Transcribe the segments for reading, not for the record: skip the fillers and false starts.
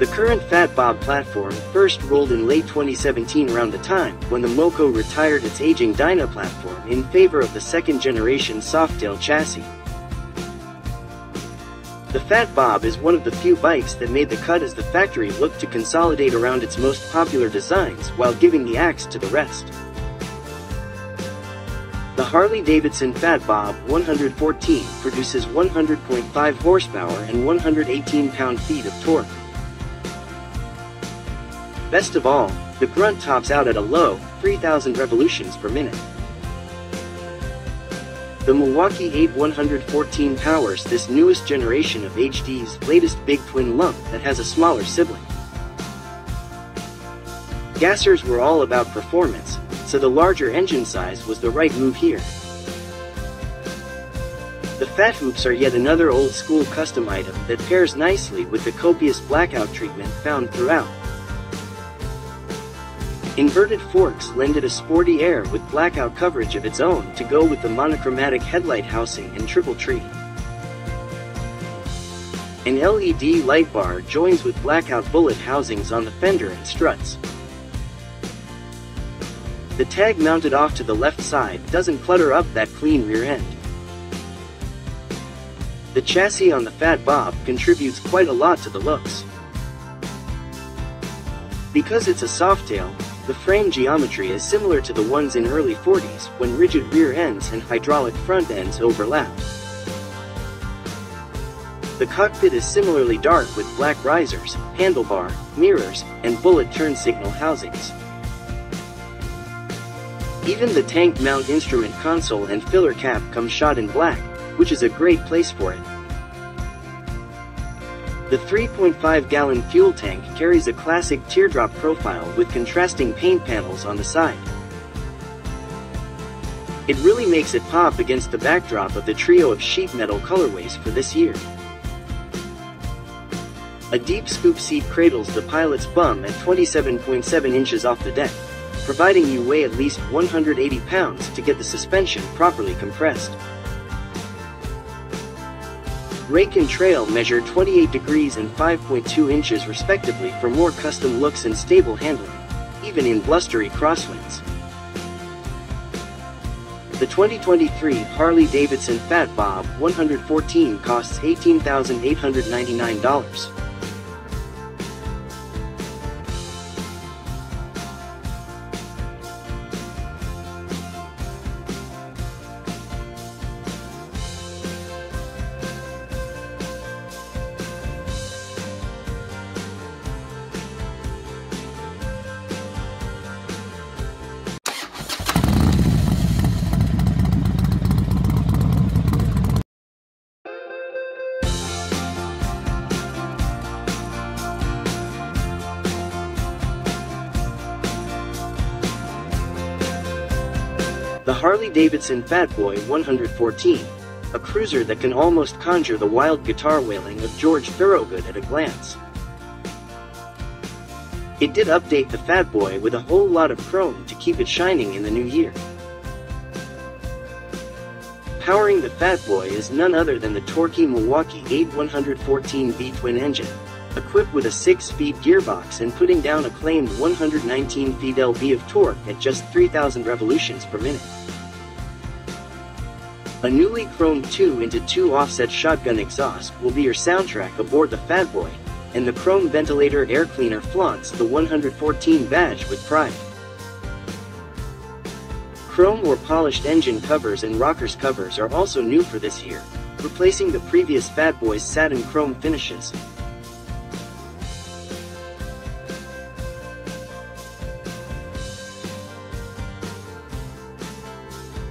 The current Fat Bob platform first rolled in late 2017, around the time when the MOTO retired its aging Dyna platform in favor of the second-generation Softail chassis. The Fat Bob is one of the few bikes that made the cut, as the factory looked to consolidate around its most popular designs while giving the axe to the rest. The Harley-Davidson Fat Bob 114 produces 100.5 horsepower and 118 pound-feet of torque. Best of all, the grunt tops out at a low 3,000 revolutions per minute. The Milwaukee 8 114 powers this newest generation of HD's latest big twin lump that has a smaller sibling. Gassers were all about performance, so the larger engine size was the right move here. The fat hoops are yet another old-school custom item that pairs nicely with the copious blackout treatment found throughout. Inverted forks lend it a sporty air with blackout coverage of its own to go with the monochromatic headlight housing and triple tree. An LED light bar joins with blackout bullet housings on the fender and struts. The tag mounted off to the left side doesn't clutter up that clean rear end. The chassis on the Fat Bob contributes quite a lot to the looks. Because it's a Softail, the frame geometry is similar to the ones in early 40s when rigid rear ends and hydraulic front ends overlapped. The cockpit is similarly dark with black risers, handlebar, mirrors, and bullet turn signal housings. Even the tank mount instrument console and filler cap come shot in black, which is a great place for it. The 3.5-gallon fuel tank carries a classic teardrop profile with contrasting paint panels on the side. It really makes it pop against the backdrop of the trio of sheet metal colorways for this year. A deep scoop seat cradles the pilot's bum at 27.7 inches off the deck, providing you weigh at least 180 pounds to get the suspension properly compressed. Rake and trail measure 28 degrees and 5.2 inches respectively for more custom looks and stable handling, even in blustery crosswinds. The 2023 Harley-Davidson Fat Bob 114 costs $18,899. The Harley-Davidson Fat Boy 114, a cruiser that can almost conjure the wild guitar wailing of George Thorogood at a glance. It did update the Fat Boy with a whole lot of chrome to keep it shining in the new year. Powering the Fat Boy is none other than the torquey Milwaukee 8 114V twin engine, equipped with a 6-speed gearbox and putting down a claimed 119 feet-lb of torque at just 3,000 revolutions per minute. A newly chromed 2x2 offset shotgun exhaust will be your soundtrack aboard the Fat Boy, and the chrome ventilator air cleaner flaunts the 114 badge with pride. Chrome or polished engine covers and rockers covers are also new for this year, replacing the previous Fat Boy's satin chrome finishes.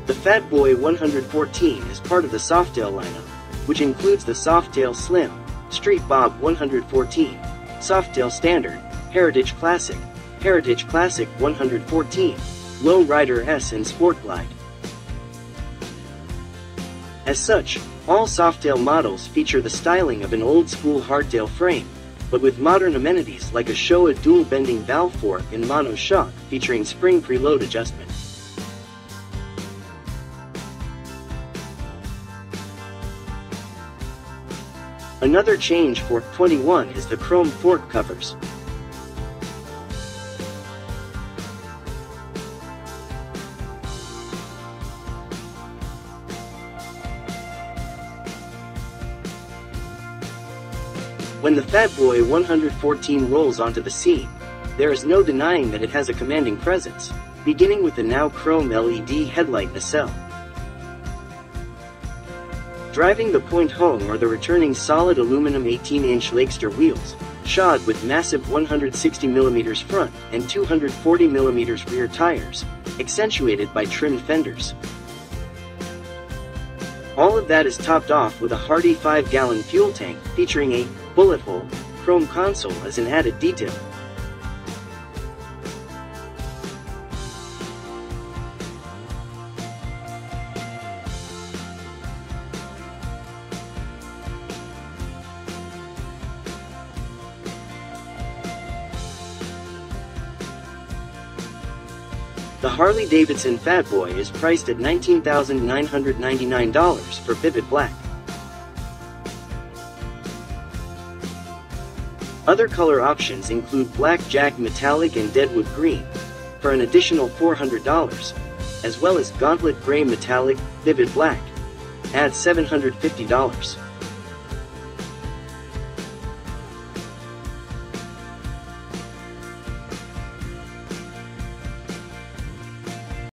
The Fat Boy 114 is part of the Softail lineup, which includes the Softail Slim, Street Bob 114, Softail Standard, Heritage Classic 114, Low Rider S and Sport Glide. As such, all Softail models feature the styling of an old-school hardtail frame, but with modern amenities like a Showa dual-bending valve fork and mono shock featuring spring preload adjustment. Another change for 21 is the chrome fork covers. When the Fat Boy 114 rolls onto the scene, there is no denying that it has a commanding presence, beginning with the now chrome LED headlight nacelle. Driving the point home are the returning solid aluminum 18-inch Lakester wheels, shod with massive 160mm front and 240mm rear tires, accentuated by trimmed fenders. All of that is topped off with a Hardy 5-gallon fuel tank featuring a bullet hole chrome console as an added detail. The Harley-Davidson Fat Boy is priced at $19,999 for vivid black. Other color options include blackjack metallic and deadwood green, for an additional $400, as well as gauntlet gray metallic, vivid black, at $750.